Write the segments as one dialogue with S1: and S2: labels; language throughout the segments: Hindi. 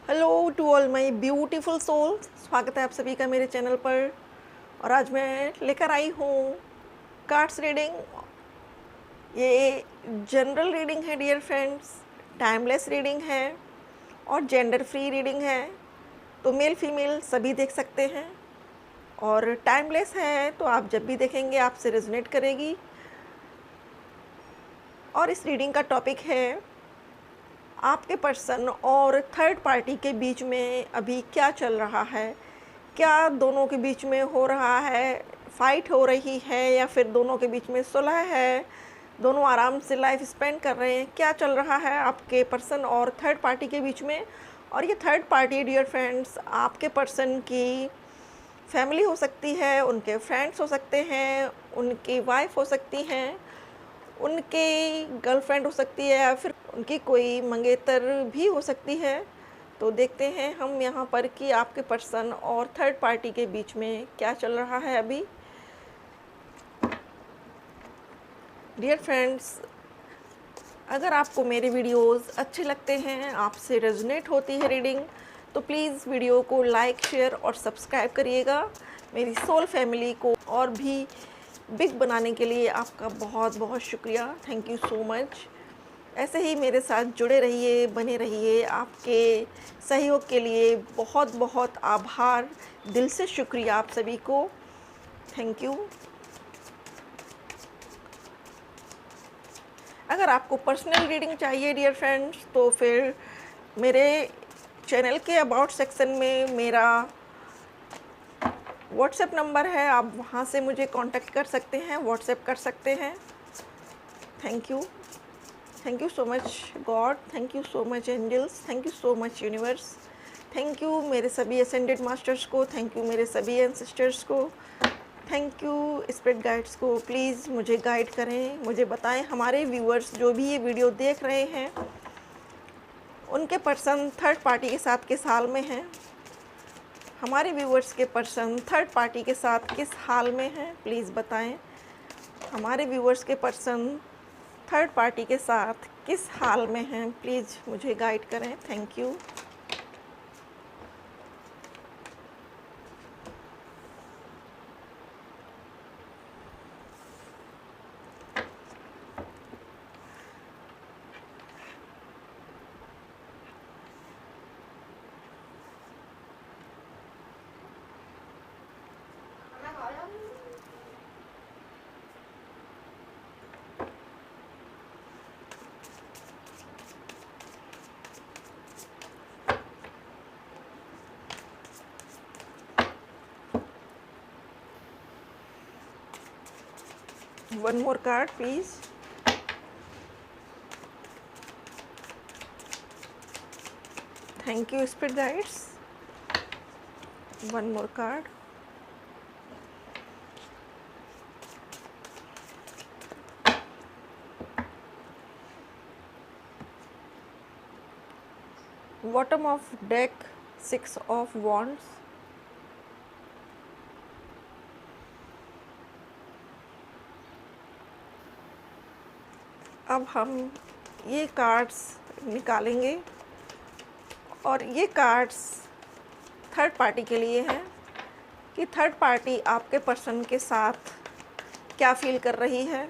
S1: Hello to all my beautiful souls, स्वागत है आप सभी का मेरे चैनल पर। और आज मैं लेकर आई हूँ कार्ड्स रीडिंग। ये जनरल रीडिंग है डियर फ्रेंड्स, टाइमलेस रीडिंग है और जेंडर फ्री रीडिंग है, तो मेल फीमेल सभी देख सकते हैं। और टाइमलेस है तो आप जब भी देखेंगे आपसे रेजोनेट करेगी। और इस रीडिंग का टॉपिक है आपके पर्सन और थर्ड पार्टी के बीच में अभी क्या चल रहा है। क्या दोनों के बीच में हो रहा है, फाइट हो रही है, या फिर दोनों के बीच में सुलह है, दोनों आराम से लाइफ स्पेंड कर रहे हैं। क्या चल रहा है आपके पर्सन और थर्ड पार्टी के बीच में। और ये थर्ड पार्टी डियर फ्रेंड्स आपके पर्सन की फैमिली हो सकती है, उनके फ्रेंड्स हो सकते हैं, उनकी वाइफ हो सकती हैं, उनके गर्लफ्रेंड हो सकती है, या फिर उनकी कोई मंगेतर भी हो सकती है। तो देखते हैं हम यहाँ पर कि आपके पर्सन और थर्ड पार्टी के बीच में क्या चल रहा है अभी। डियर फ्रेंड्स, अगर आपको मेरे वीडियोस अच्छे लगते हैं, आपसे रेजोनेट होती है रीडिंग, तो प्लीज़ वीडियो को लाइक, शेयर और सब्सक्राइब करिएगा। मेरी सोल फैमिली को और भी बिग बनाने के लिए आपका बहुत बहुत शुक्रिया, थैंक यू सो मच। ऐसे ही मेरे साथ जुड़े रहिए, बने रहिए। आपके सहयोग के लिए बहुत बहुत आभार, दिल से शुक्रिया आप सभी को, थैंक यू। अगर आपको पर्सनल रीडिंग चाहिए डियर फ्रेंड्स, तो फिर मेरे चैनल के अबाउट सेक्शन में मेरा व्हाट्सएप नंबर है, आप वहाँ से मुझे कांटेक्ट कर सकते हैं, व्हाट्सएप कर सकते हैं। Thank you, thank you so much God, thank you so much angels, thank you so much universe, thank you मेरे सभी असेंडेड मास्टर्स को, थैंक यू मेरे सभी एंसेस्टर्स को, थैंक यू स्पिरिट गाइड्स को। प्लीज़ मुझे गाइड करें, मुझे बताएं हमारे व्यूअर्स जो भी ये वीडियो देख रहे हैं उनके पर्सन थर्ड पार्टी के साथ किस हाल में हैं। हमारे व्यूअर्स के पर्सन थर्ड पार्टी के साथ किस हाल में हैं, प्लीज़ बताएं। हमारे व्यूअर्स के पर्सन थर्ड पार्टी के साथ किस हाल में हैं, प्लीज़ मुझे गाइड करें, thank you. One more card, please. Thank you, Spirit Guides. One more card. Bottom of deck, Six of Wands. अब हम ये कार्ड्स निकालेंगे और ये कार्ड्स थर्ड पार्टी के लिए हैं कि थर्ड पार्टी आपके पर्सन के साथ क्या फील कर रही है,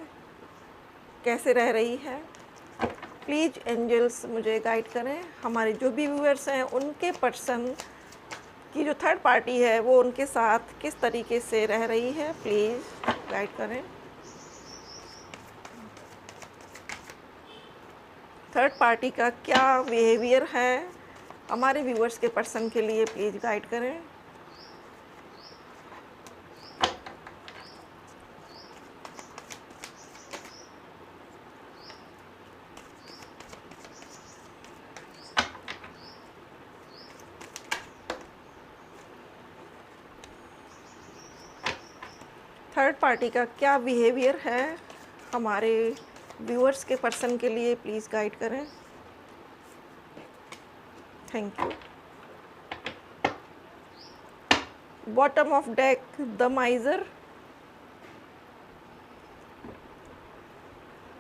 S1: कैसे रह रही है। प्लीज़ एंजल्स मुझे गाइड करें। हमारे जो भी व्यूअर्स हैं उनके पर्सन की जो थर्ड पार्टी है वो उनके साथ किस तरीके से रह रही है, प्लीज़ गाइड करें। थर्ड पार्टी का क्या बिहेवियर है हमारे व्यूअर्स के पर्सन के लिए, प्लीज़ गाइड करें। थर्ड पार्टी का क्या बिहेवियर है हमारे व्यूअर्स के पर्सन के लिए, प्लीज़ गाइड करें, thank you. Bottom of deck, the माइजर।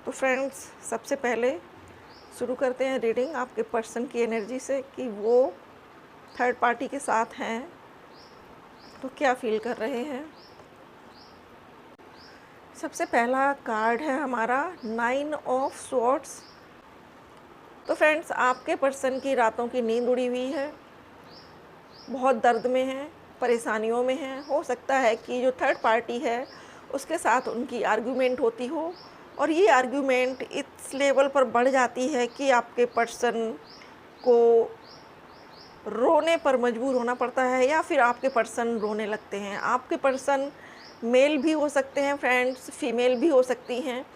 S1: तो फ्रेंड्स, सबसे पहले शुरू करते हैं रीडिंग आपके पर्सन की एनर्जी से कि वो थर्ड पार्टी के साथ हैं तो क्या फील कर रहे हैं। सबसे पहला कार्ड है हमारा 9 ऑफ स्वॉर्ड्स। तो फ्रेंड्स, आपके पर्सन की रातों की नींद उड़ी हुई है, बहुत दर्द में है, परेशानियों में है। हो सकता है कि जो थर्ड पार्टी है उसके साथ उनकी आर्ग्यूमेंट होती हो, और ये आर्ग्यूमेंट इस लेवल पर बढ़ जाती है कि आपके पर्सन को रोने पर मजबूर होना पड़ता है, या फिर आपके पर्सन रोने लगते हैं। आपके पर्सन मेल भी हो सकते हैं फ्रेंड्स, फीमेल भी हो सकती हैं।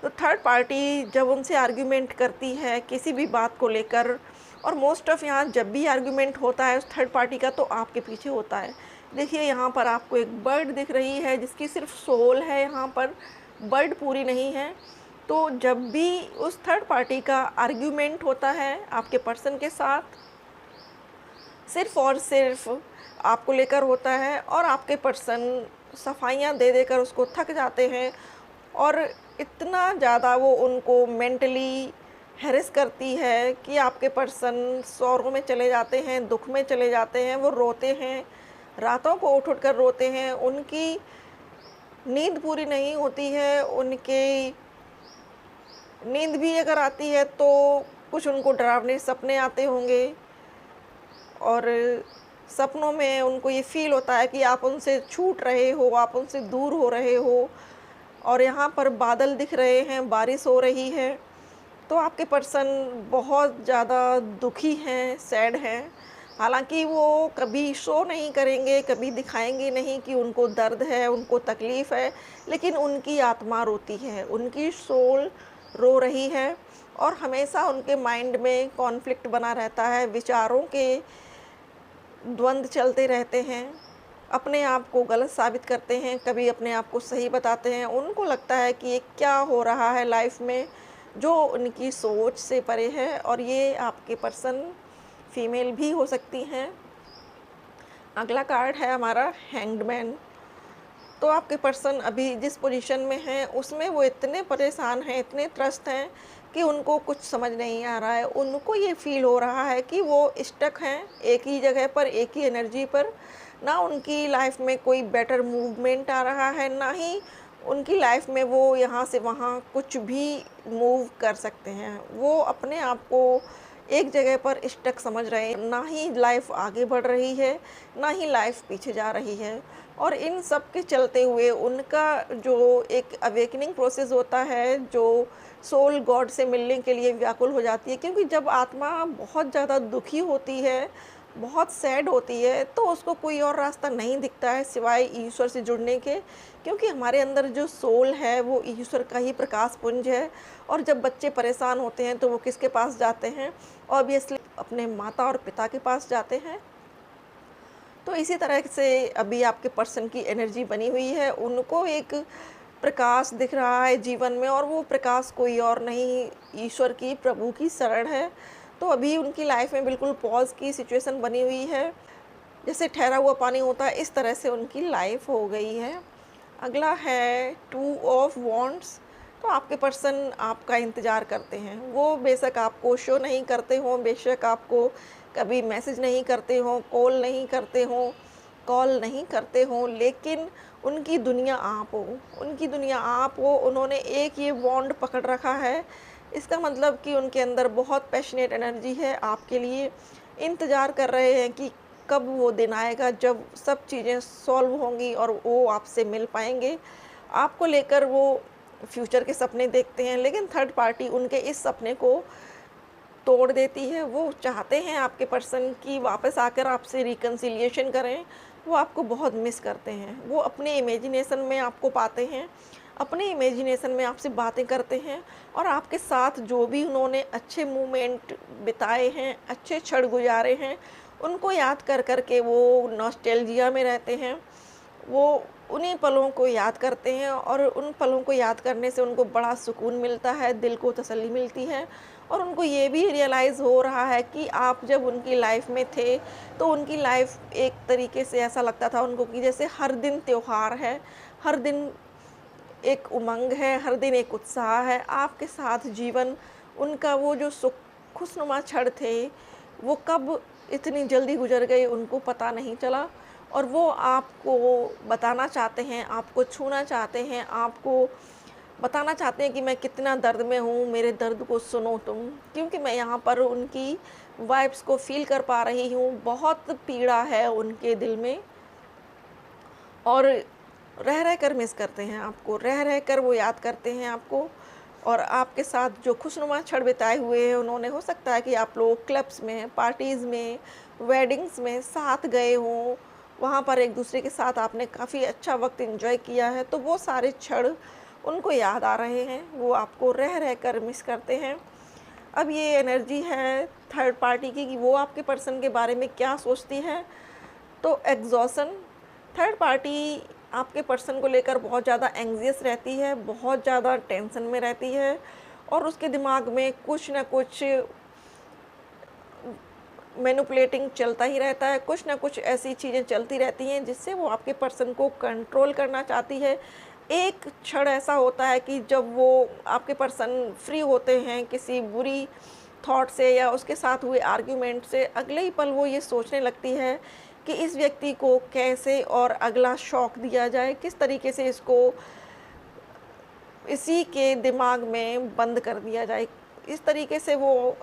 S1: तो थर्ड पार्टी जब उनसे आर्ग्यूमेंट करती है किसी भी बात को लेकर, और मोस्ट ऑफ़ यहाँ जब भी आर्ग्यूमेंट होता है उस थर्ड पार्टी का, तो आपके पीछे होता है। देखिए यहाँ पर आपको एक बर्ड दिख रही है जिसकी सिर्फ सोल है, यहाँ पर बर्ड पूरी नहीं है। तो जब भी उस थर्ड पार्टी का आर्ग्यूमेंट होता है आपके पर्सन के साथ, सिर्फ़ और सिर्फ आपको लेकर होता है, और आपके पर्सन सफाइयाँ दे देकर उसको थक जाते हैं, और इतना ज़्यादा वो उनको मेंटली हैरेस करती है कि आपके पर्सन सौरों में चले जाते हैं, दुख में चले जाते हैं, वो रोते हैं, रातों को उठ कर रोते हैं, उनकी नींद पूरी नहीं होती है। उनकी नींद भी अगर आती है तो कुछ उनको डरावने सपने आते होंगे, और सपनों में उनको ये फ़ील होता है कि आप उनसे छूट रहे हो, आप उनसे दूर हो रहे हो, और यहाँ पर बादल दिख रहे हैं, बारिश हो रही है। तो आपके पर्सन बहुत ज़्यादा दुखी हैं, सैड हैं। हालांकि वो कभी शो नहीं करेंगे, कभी दिखाएंगे नहीं कि उनको दर्द है, उनको तकलीफ़ है, लेकिन उनकी आत्मा रोती है, उनकी सोल रो रही है, और हमेशा उनके माइंड में कॉन्फ्लिक्ट बना रहता है, विचारों के द्वंद्व चलते रहते हैं। अपने आप को गलत साबित करते हैं, कभी अपने आप को सही बताते हैं। उनको लगता है कि ये क्या हो रहा है लाइफ में, जो उनकी सोच से परे है। और ये आपके पर्सन फीमेल भी हो सकती हैं। अगला कार्ड है हमारा हैंग्ड मैन। तो आपके पर्सन अभी जिस पोजीशन में हैं उसमें वो इतने परेशान हैं, इतने त्रस्त हैं कि उनको कुछ समझ नहीं आ रहा है। उनको ये फ़ील हो रहा है कि वो स्टक हैं एक ही जगह पर, एक ही एनर्जी पर। ना उनकी लाइफ में कोई बेटर मूवमेंट आ रहा है, ना ही उनकी लाइफ में वो यहाँ से वहाँ कुछ भी मूव कर सकते हैं। वो अपने आप को एक जगह पर स्टक समझ रहे हैं, ना ही लाइफ आगे बढ़ रही है, ना ही लाइफ पीछे जा रही है। और इन सब के चलते हुए उनका जो एक अवेकनिंग प्रोसेस होता है, जो सोल गॉड से मिलने के लिए व्याकुल हो जाती है, क्योंकि जब आत्मा बहुत ज़्यादा दुखी होती है, बहुत सैड होती है, तो उसको कोई और रास्ता नहीं दिखता है सिवाय ईश्वर से जुड़ने के। क्योंकि हमारे अंदर जो सोल है वो ईश्वर का ही प्रकाश पुंज है। और जब बच्चे परेशान होते हैं तो वो किसके पास जाते हैं? ऑब्वियसली अपने माता और पिता के पास जाते हैं। तो इसी तरह से अभी आपके पर्सन की एनर्जी बनी हुई है, उनको एक प्रकाश दिख रहा है जीवन में, और वो प्रकाश कोई और नहीं, ईश्वर की, प्रभु की शरण है। तो अभी उनकी लाइफ में बिल्कुल पॉज की सिचुएशन बनी हुई है, जैसे ठहरा हुआ पानी होता है, इस तरह से उनकी लाइफ हो गई है। अगला है 2 ऑफ वॉन्ड्स। तो आपके पर्सन आपका इंतज़ार करते हैं। वो बेशक आपको शो नहीं करते हों, बेशक आपको कभी मैसेज नहीं करते हों, कॉल नहीं करते हों, लेकिन उनकी दुनिया आप हो, उनकी दुनिया आप हो। उन्होंने एक ये बॉन्ड पकड़ रखा है, इसका मतलब कि उनके अंदर बहुत पैशनेट एनर्जी है आपके लिए। इंतज़ार कर रहे हैं कि कब वो दिन आएगा जब सब चीज़ें सॉल्व होंगी और वो आपसे मिल पाएंगे। आपको लेकर वो फ्यूचर के सपने देखते हैं, लेकिन थर्ड पार्टी उनके इस सपने को तोड़ देती है। वो चाहते हैं आपके पर्सन की वापस आकर आपसे रिकन्सिलिएशन करें। वो आपको बहुत मिस करते हैं। वो अपने इमेजिनेशन में आपको पाते हैं, अपने इमेजिनेशन में आपसे बातें करते हैं, और आपके साथ जो भी उन्होंने अच्छे मोमेंट बिताए हैं, अच्छे क्षण गुजारे हैं, उनको याद कर कर के वो नॉस्टैल्जिया में रहते हैं। वो उन्हीं पलों को याद करते हैं, और उन पलों को याद करने से उनको बड़ा सुकून मिलता है, दिल को तसल्ली मिलती है। और उनको ये भी रियलाइज़ हो रहा है कि आप जब उनकी लाइफ में थे तो उनकी लाइफ एक तरीके से ऐसा लगता था उनको कि जैसे हर दिन त्योहार है, हर दिन एक उमंग है, हर दिन एक उत्साह है। आपके साथ जीवन, उनका वो जो खुशनुमा क्षण थे, वो कब इतनी जल्दी गुज़र गए उनको पता नहीं चला, और वो आपको बताना चाहते हैं, आपको छूना चाहते हैं, आपको बताना चाहते हैं कि मैं कितना दर्द में हूँ, मेरे दर्द को सुनो तुम। क्योंकि मैं यहाँ पर उनकी वाइब्स को फ़ील कर पा रही हूँ, बहुत पीड़ा है उनके दिल में, और रह कर मिस करते हैं आपको, रह कर वो याद करते हैं आपको। और आपके साथ जो खुशनुमा क्षण बिताए हुए हैं उन्होंने, हो सकता है कि आप लोग क्लब्स में, पार्टीज़ में, वेडिंग्स में साथ गए हों, वहाँ पर एक-दूसरे के साथ आपने काफ़ी अच्छा वक़्त एन्जॉय किया है, तो वो सारे क्षण उनको याद आ रहे हैं, वो आपको रह कर मिस करते हैं। अब ये एनर्जी है थर्ड पार्टी की कि वो आपके पर्सन के बारे में क्या सोचती है। तो एग्ज़ॉशन, थर्ड पार्टी आपके पर्सन को लेकर बहुत ज़्यादा एंग्ज़ियस रहती है, बहुत ज़्यादा टेंशन में रहती है, और उसके दिमाग में कुछ न कुछ मैनिपुलेटिंग चलता ही रहता है, कुछ न कुछ ऐसी चीज़ें चलती रहती हैं जिससे वो आपके पर्सन को कंट्रोल करना चाहती है। एक क्षण ऐसा होता है कि जब वो आपके पर्सन फ्री होते हैं किसी बुरी थॉट से या उसके साथ हुए आर्ग्यूमेंट से, अगले ही पल वो ये सोचने लगती है कि इस व्यक्ति को कैसे और अगला शॉक दिया जाए, किस तरीके से इसको इसी के दिमाग में बंद कर दिया जाए। इस तरीके से वो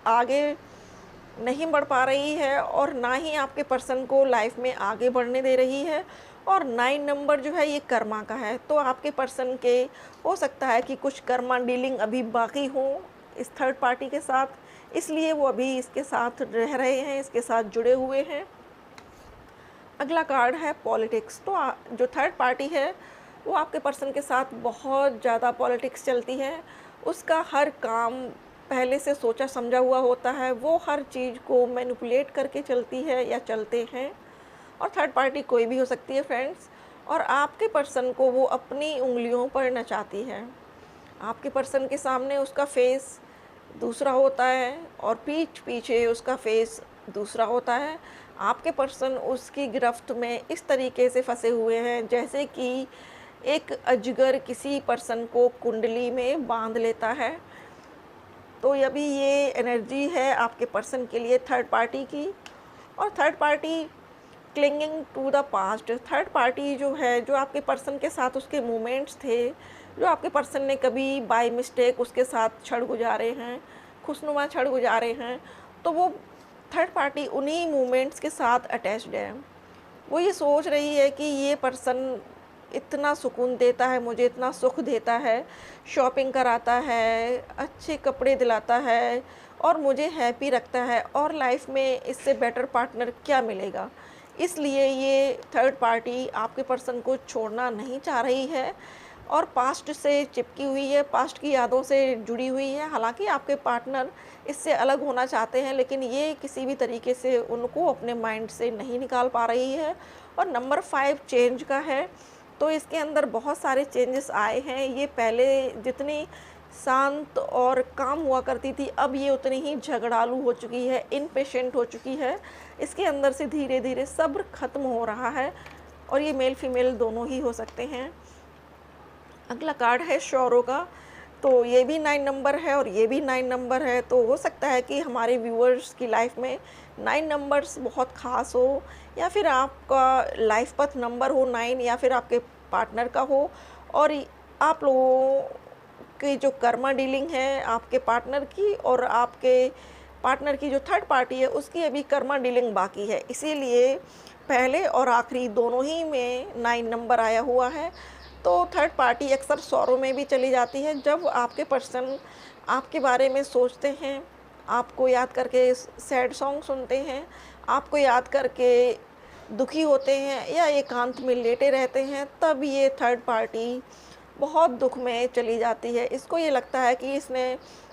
S1: आगे नहीं बढ़ पा रही है, और ना ही आपके पर्सन को लाइफ में आगे बढ़ने दे रही है। और 9 नंबर जो है ये कर्मा का है, तो आपके पर्सन के हो सकता है कि कुछ कर्मा डीलिंग अभी बाकी हो इस थर्ड पार्टी के साथ, इसलिए वो अभी इसके साथ रह रहे हैं, इसके साथ जुड़े हुए हैं। अगला कार्ड है पॉलिटिक्स। तो जो थर्ड पार्टी है वो आपके पर्सन के साथ बहुत ज़्यादा पॉलिटिक्स चलती है। उसका हर काम पहले से सोचा समझा हुआ होता है, वो हर चीज़ को मैनिपुलेट करके चलती है या चलते हैं। और थर्ड पार्टी कोई भी हो सकती है फ्रेंड्स, और आपके पर्सन को वो अपनी उंगलियों पर नचाती है। आपके पर्सन के सामने उसका फेस दूसरा होता है, और पीठ पीछे उसका फेस दूसरा होता है। आपके पर्सन उसकी गिरफ्त में इस तरीके से फंसे हुए हैं जैसे कि एक अजगर किसी पर्सन को कुंडली में बांध लेता है। तो अभी ये एनर्जी है आपके पर्सन के लिए थर्ड पार्टी की। और third party clinging to the past, third party जो है, जो आपके पर्सन के साथ उसके मोमेंट्स थे, जो आपके पर्सन ने कभी बाय मिस्टेक उसके साथ क्षण गुजारे हैं, खुशनुमा क्षण गुजारे हैं, तो वो थर्ड पार्टी उन्हीं मोमेंट्स के साथ अटैच्ड है। वो ये सोच रही है कि ये पर्सन इतना सुकून देता है मुझे, इतना सुख देता है, शॉपिंग कराता है, अच्छे कपड़े दिलाता है, और मुझे हैप्पी रखता है, और लाइफ में इससे बेटर पार्टनर क्या मिलेगा। इसलिए ये थर्ड पार्टी आपके पर्सन को छोड़ना नहीं चाह रही है, और पास्ट से चिपकी हुई है, पास्ट की यादों से जुड़ी हुई है। हालांकि आपके पार्टनर इससे अलग होना चाहते हैं, लेकिन ये किसी भी तरीके से उनको अपने माइंड से नहीं निकाल पा रही है। और नंबर 5 चेंज का है, तो इसके अंदर बहुत सारे चेंजेस आए हैं। ये पहले जितनी शांत और काम हुआ करती थी, अब ये उतनी ही झगड़ालू हो चुकी है, इम्पेशेंट हो चुकी है। इसके अंदर से धीरे धीरे सब्र खत्म हो रहा है, और ये मेल फीमेल दोनों ही हो सकते हैं। अगला कार्ड है शौरों का। तो ये भी 9 नंबर है और ये भी 9 नंबर है। तो हो सकता है कि हमारे व्यूअर्स की लाइफ में 9 नंबर्स बहुत ख़ास हो, या फिर आपका लाइफ पथ नंबर हो 9, या फिर आपके पार्टनर का हो। और आप लोगों की जो कर्मा डीलिंग है आपके पार्टनर की, और आपके पार्टनर की जो थर्ड पार्टी है उसकी अभी कर्मा डीलिंग बाकी है, इसीलिए पहले और आखिरी दोनों ही में 9 नंबर आया हुआ है। तो थर्ड पार्टी अक्सर सौरों में भी चली जाती है। जब आपके पर्सन आपके बारे में सोचते हैं, आपको याद करके सैड सॉन्ग सुनते हैं, आपको याद करके दुखी होते हैं, या एकांत में लेटे रहते हैं, तब ये थर्ड पार्टी बहुत दुख में चली जाती है। इसको ये लगता है कि इसने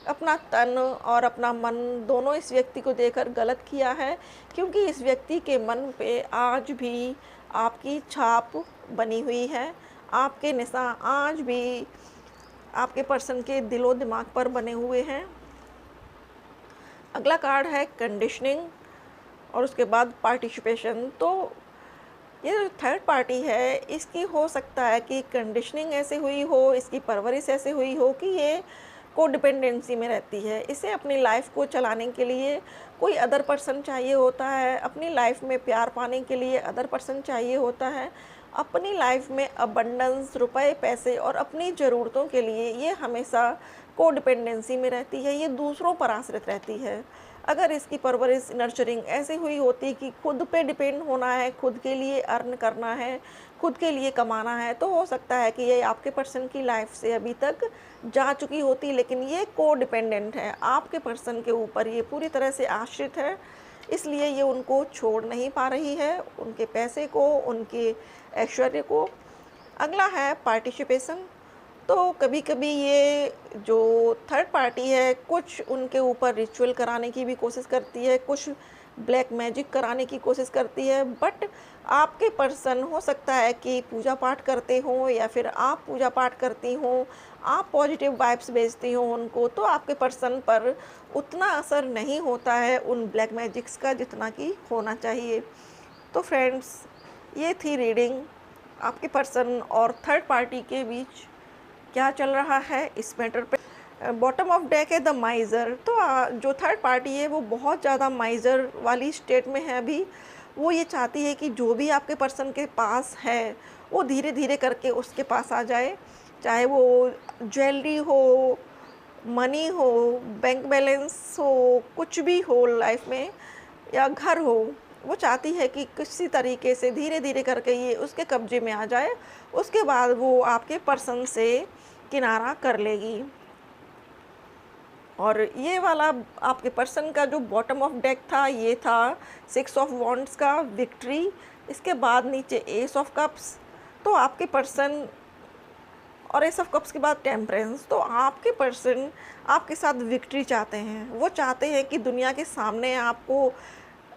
S1: अपना तन और अपना मन दोनों इस व्यक्ति को देकर गलत किया है, क्योंकि इस व्यक्ति के मन पे आज भी आपकी छाप बनी हुई है, आपके निशान आज भी आपके पर्सन के दिलो दिमाग पर बने हुए हैं। अगला कार्ड है कंडीशनिंग, और उसके बाद पार्टिसिपेशन। तो ये जो थर्ड पार्टी है, इसकी हो सकता है कि कंडीशनिंग ऐसे हुई हो, इसकी परवरिश ऐसे हुई हो कि ये कोडिपेंडेंसी में रहती है। इसे अपनी लाइफ को चलाने के लिए कोई अदर पर्सन चाहिए होता है, अपनी लाइफ में प्यार पाने के लिए अदर पर्सन चाहिए होता है, अपनी लाइफ में अबंडेंस, रुपए, पैसे और अपनी ज़रूरतों के लिए ये हमेशा कोडिपेंडेंसी में रहती है, ये दूसरों पर आश्रित रहती है। अगर इसकी परवरिश, नर्चरिंग ऐसी हुई होती कि खुद पे डिपेंड होना है, खुद के लिए अर्न करना है, खुद के लिए कमाना है, तो हो सकता है कि ये आपके पर्सन की लाइफ से अभी तक जा चुकी होती। लेकिन ये कोडिपेंडेंट है, आपके पर्सन के ऊपर ये पूरी तरह से आश्रित है, इसलिए ये उनको छोड़ नहीं पा रही है, उनके पैसे को, उनके ऐश्वर्य को। अगला है पार्टिसिपेशन। तो कभी कभी ये जो थर्ड पार्टी है, कुछ उनके ऊपर रिचुअल कराने की भी कोशिश करती है, कुछ ब्लैक मैजिक कराने की कोशिश करती है। बट आपके पर्सन हो सकता है कि पूजा पाठ करते हों, या फिर आप पूजा पाठ करती हों, आप पॉजिटिव वाइब्स भेजती हों उनको, तो आपके पर्सन पर उतना असर नहीं होता है उन ब्लैक मैजिक्स का जितना कि होना चाहिए। तो फ्रेंड्स, ये थी रीडिंग आपके पर्सन और थर्ड पार्टी के बीच क्या चल रहा है इस मैटर पे। बॉटम ऑफ डेक है द माइज़र। तो जो थर्ड पार्टी है वो बहुत ज़्यादा माइज़र वाली स्टेट में है अभी। वो ये चाहती है कि जो भी आपके पर्सन के पास है वो धीरे धीरे करके उसके पास आ जाए, चाहे वो ज्वेलरी हो, मनी हो, बैंक बैलेंस हो, कुछ भी हो लाइफ में, या घर हो। वो चाहती है कि किसी तरीके से धीरे धीरे करके ये उसके कब्जे में आ जाए, उसके बाद वो आपके पर्सन से किनारा कर लेगी। और ये वाला आपके पर्सन का जो बॉटम ऑफ डेक था, ये था 6 ऑफ वॉन्ड्स का, विक्ट्री। इसके बाद नीचे एस ऑफ कप्स। तो आपके पर्सन, और एस ऑफ कप्स के बाद टेम्परेंस। तो आपके पर्सन आपके साथ विक्ट्री चाहते हैं। वो चाहते हैं कि दुनिया के सामने आपको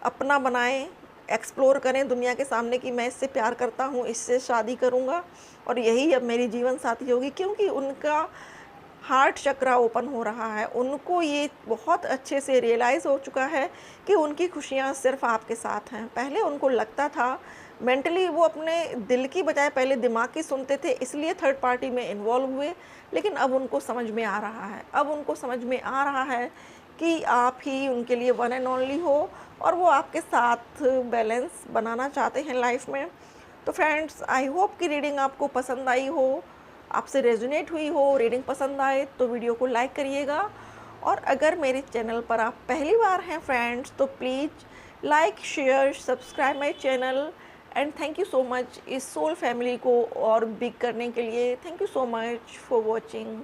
S1: अपना बनाएं, एक्सप्लोर करें दुनिया के सामने कि मैं इससे प्यार करता हूँ, इससे शादी करूँगा और यही अब मेरी जीवन साथी होगी। क्योंकि उनका हार्ट चक्रा ओपन हो रहा है, उनको ये बहुत अच्छे से रियलाइज़ हो चुका है कि उनकी खुशियाँ सिर्फ आपके साथ हैं। पहले उनको लगता था, मेंटली वो अपने दिल की बजाय पहले दिमाग की सुनते थे, इसलिए थर्ड पार्टी में इन्वॉल्व हुए। लेकिन अब उनको समझ में आ रहा है, अब उनको समझ में आ रहा है कि आप ही उनके लिए वन एंड ओनली हो, और वो आपके साथ बैलेंस बनाना चाहते हैं लाइफ में। तो फ्रेंड्स, आई होप कि रीडिंग आपको पसंद आई हो, आपसे रेजोनेट हुई हो। रीडिंग पसंद आए तो वीडियो को लाइक करिएगा, और अगर मेरे चैनल पर आप पहली बार हैं फ्रेंड्स, तो please like, share, subscribe my channel. And thank you so much इस सोल फैमिली को और बिग करने के लिए। Thank you so much for watching.